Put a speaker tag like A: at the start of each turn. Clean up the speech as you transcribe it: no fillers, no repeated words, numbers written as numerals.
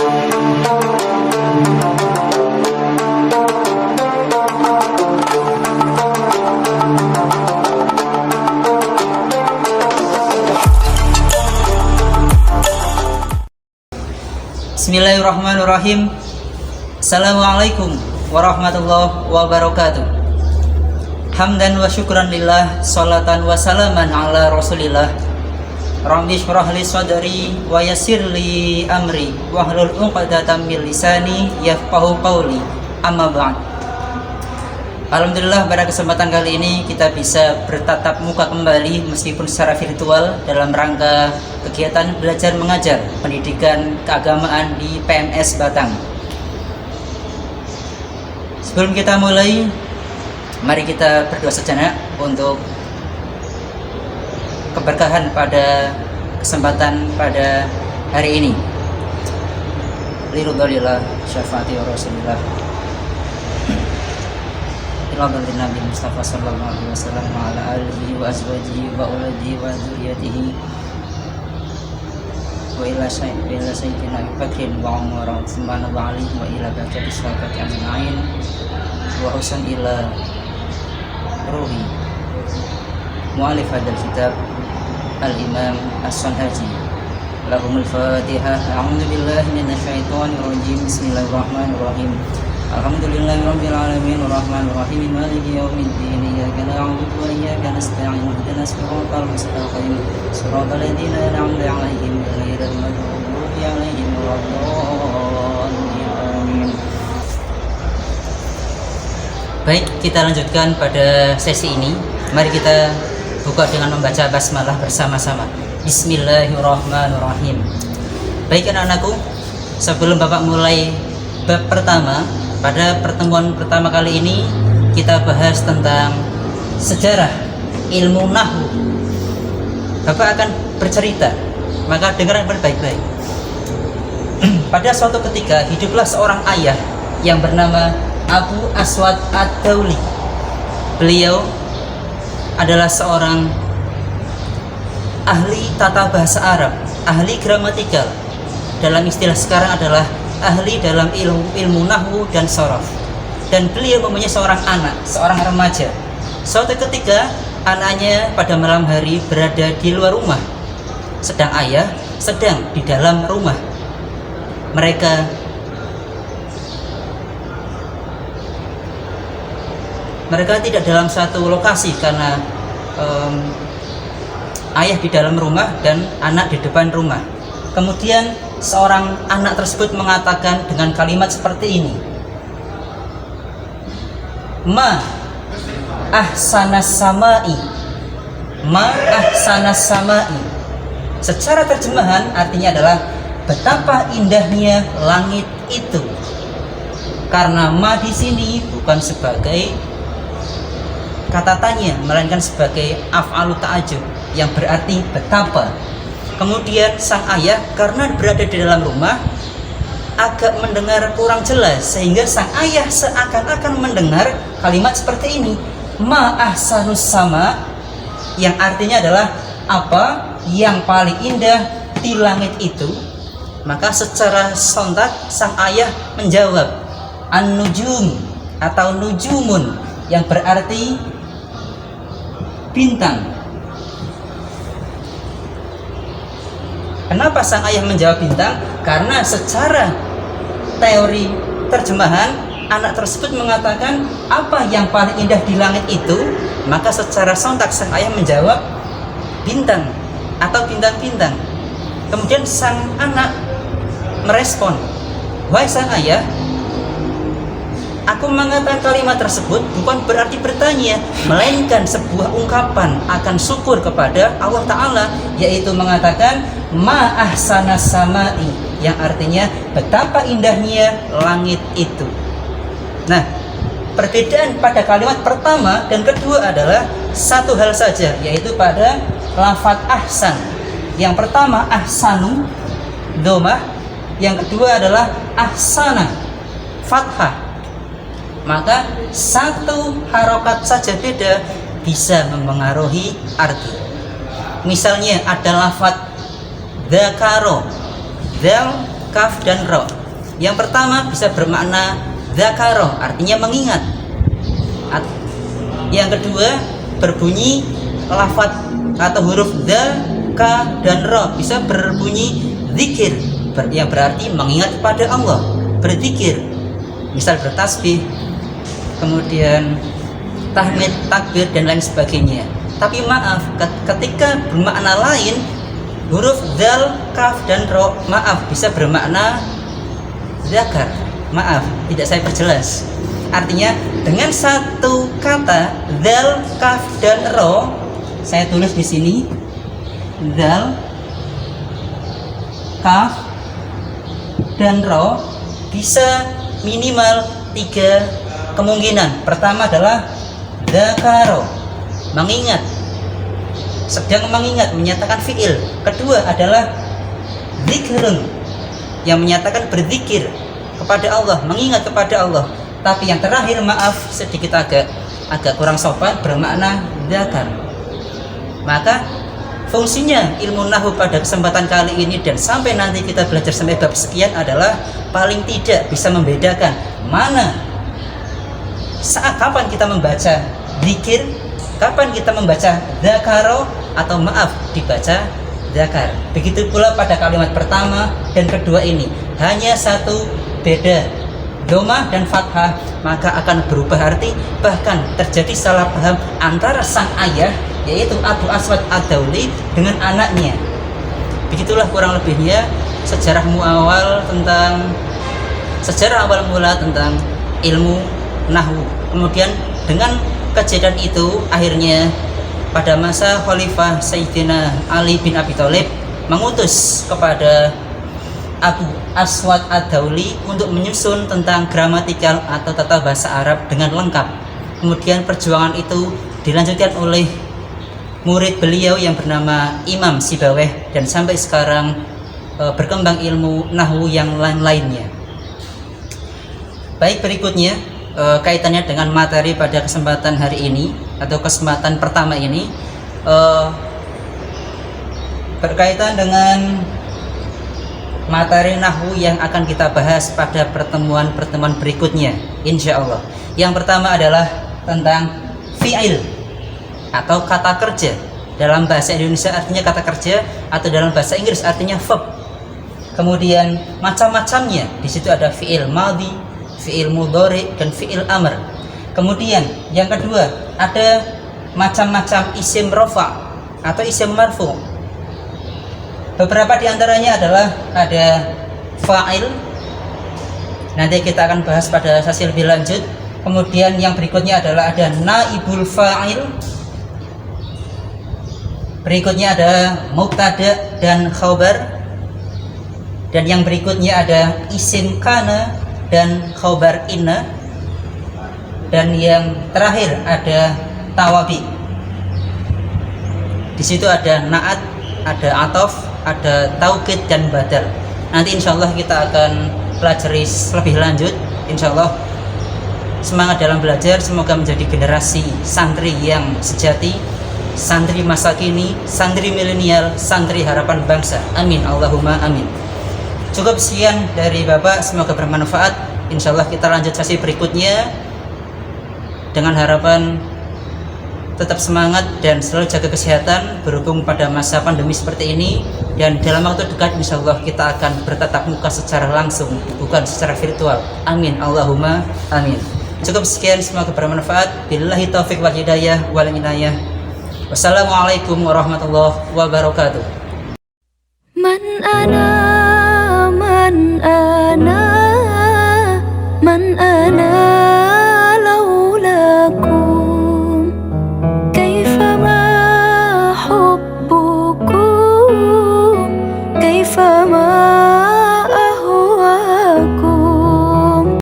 A: Bismillahirrahmanirrahim. Assalamualaikum warahmatullahi wabarakatuh. Hamdan wa syukran lillah, salatan wa salaman ala rasulillah. Rabbi shrah li sadri wa yassir li amri wahlul 'uqdatam min lisani yafqahu qawli. Amma ba'd. Alhamdulillah, pada kesempatan kali ini kita bisa bertatap muka kembali meskipun secara virtual dalam rangka kegiatan belajar mengajar pendidikan keagamaan di PMS Batang. Sebelum kita mulai, mari kita berdoa sejenak untuk keberkahan pada kesempatan pada hari ini. Liridhalillah syafaati rasulillah. Ilahi Nabi Mustafa sallallahu alaihi wasallam wa ala alihi wa azwajihi wa auladihi wa dzurriyyatihi wa ila sayyidina Abi Bakrin wa Umar wa Utsman wa Ali wa ila baqiyati sahabati ajma'in wa husan ila ruhi mu'allif hadzal kitab al-Imam As-Sanhaji. Lahumul Fatihah. A'udzu billahi minasy syaithanir rajim. Bismillahirrahmanirrahim. Alhamdulillahirabbil alamin arrahmanir rahim maliki yaumiddin iyyaka na'budu wa iyyaka nasta'in ihdinas siratal mustaqim siratal ladzina an'amta 'alaihim ghairil maghdubi 'alaihim waladdallin. Baik, kita lanjutkan pada sesi ini. Mari kita buka dengan membaca basmalah bersama-sama. Bismillahirrahmanirrahim. Baik anak-anakku, sebelum Bapak mulai bab pertama, pada pertemuan pertama kali ini kita bahas tentang sejarah ilmu nahwu. Bapak akan bercerita, maka dengarkan baik-baik. Pada suatu ketika hiduplah seorang ayah yang bernama Abu Aswad Ad-Dauli. Beliau adalah seorang ahli tata bahasa Arab, ahli gramatikal. Dalam istilah sekarang adalah ahli dalam ilmu nahwu dan sharaf. Dan beliau mempunyai seorang anak, seorang remaja. Suatu ketika anaknya pada malam hari berada di luar rumah, sedang ayah sedang di dalam rumah. Mereka tidak dalam satu lokasi karena ayah di dalam rumah dan anak di depan rumah. Kemudian seorang anak tersebut mengatakan dengan kalimat seperti ini, Ma ahsanas samai, Ma ahsanas samai. Secara terjemahan artinya adalah betapa indahnya langit itu. Karena ma di sini bukan sebagai kata tanya, melainkan sebagai af'alu ta'ajub yang berarti betapa. Kemudian sang ayah karena berada di dalam rumah agak mendengar kurang jelas, sehingga sang ayah seakan-akan mendengar kalimat seperti ini, Ma ahsanus sama, yang artinya adalah apa yang paling indah di langit itu. Maka secara sontak sang ayah menjawab an-nujum atau nujumun, yang berarti bintang. Kenapa sang ayah menjawab bintang? Karena secara teori terjemahan anak tersebut mengatakan apa yang paling indah di langit itu, maka secara sontak sang ayah menjawab bintang atau bintang-bintang. Kemudian sang anak merespon, wahai sang ayah, aku mengatakan kalimat tersebut bukan berarti bertanya, melainkan sebuah ungkapan akan syukur kepada Allah Ta'ala, yaitu mengatakan Ma ahsanas samai, yang artinya betapa indahnya langit itu. Nah, perbedaan pada kalimat pertama dan kedua adalah satu hal saja, yaitu pada lafadz ahsan. Yang pertama ahsanu domah, yang kedua adalah ahsana fathah. Maka satu harokat saja beda bisa mempengaruhi arti. Misalnya ada lafadz dzakaro, dzal kaf, dan ro. Yang pertama bisa bermakna dzakaro, artinya mengingat. Yang kedua berbunyi lafadz atau huruf dza, ka, dan ro, bisa berbunyi zikir, yang berarti mengingat kepada Allah, berzikir, misal bertasbih, kemudian tahmid, takbir, dan lain sebagainya. Tapi maaf, ketika bermakna lain, huruf dzal, kaf, dan ro, maaf, bisa bermakna zakar. Maaf, tidak saya perjelas. Artinya dengan satu kata dzal, kaf, dan ro, saya tulis di sini dzal, kaf, dan ro, bisa minimal 3 kemungkinan. Pertama adalah dzakaro, mengingat, sedang mengingat, menyatakan fiil. Kedua adalah zikrun, yang menyatakan berzikir kepada Allah, mengingat kepada Allah. Tapi yang terakhir, maaf, sedikit agak kurang sopan, bermakna dzakar. Maka fungsinya ilmu nahwu pada kesempatan kali ini dan sampai nanti kita belajar sampai bab sekian adalah paling tidak bisa membedakan mana saat kapan kita membaca zikir, kapan kita membaca dzakaro, atau maaf, dibaca dzakar. Begitu pula pada kalimat pertama dan kedua ini, hanya satu beda, domah dan fathah, maka akan berubah arti, bahkan terjadi salah paham antara sang ayah, yaitu Abu Aswad Ad-Dauli, dengan anaknya. Begitulah kurang lebihnya sejarah awal mula tentang ilmu nahwu. Kemudian dengan kejadian itu, akhirnya pada masa Khalifah Sayyidina Ali bin Abi Thalib mengutus kepada Abu Aswad Ad-Dauli untuk menyusun tentang gramatikal atau tata bahasa Arab dengan lengkap. Kemudian perjuangan itu dilanjutkan oleh murid beliau yang bernama Imam Sibawayh, dan sampai sekarang berkembang ilmu nahwu yang lain-lainnya. Baik, berikutnya kaitannya dengan materi pada kesempatan hari ini atau kesempatan pertama ini, berkaitan dengan materi nahwu yang akan kita bahas pada pertemuan berikutnya, insya Allah. Yang pertama adalah tentang fi'il atau kata kerja. Dalam bahasa Indonesia artinya kata kerja, atau dalam bahasa Inggris artinya verb. Kemudian macam-macamnya, di situ ada fi'il madhi, fi'il mudhari, dan fi'il amr. Kemudian yang kedua ada macam-macam isim rafa atau isim marfu. Beberapa diantaranya adalah ada fa'il, nanti kita akan bahas pada sesi lebih lanjut. Kemudian yang berikutnya adalah ada naibul fa'il, berikutnya ada mubtada dan khabar, dan yang berikutnya ada isim kana dan khabar inna, dan yang terakhir ada tawabi. Di situ ada naat, ada atof, ada taukid, dan badal. Nanti insya Allah kita akan pelajari lebih lanjut. Insya Allah semangat dalam belajar, semoga menjadi generasi santri yang sejati, santri masa kini, santri milenial, santri harapan bangsa. Amin, Allahumma amin. Cukup sekian dari Bapak, semoga bermanfaat. Insya Allah kita lanjut sesi berikutnya, dengan harapan tetap semangat dan selalu jaga kesehatan berhubung pada masa pandemi seperti ini. Dan dalam waktu dekat insya Allah kita akan bertatap muka secara langsung, bukan secara virtual. Amin, Allahumma amin. Cukup sekian, semoga bermanfaat. Billahi taufiq wal hidayah wal inayah. Wassalamualaikum warahmatullahi wabarakatuh. Man ana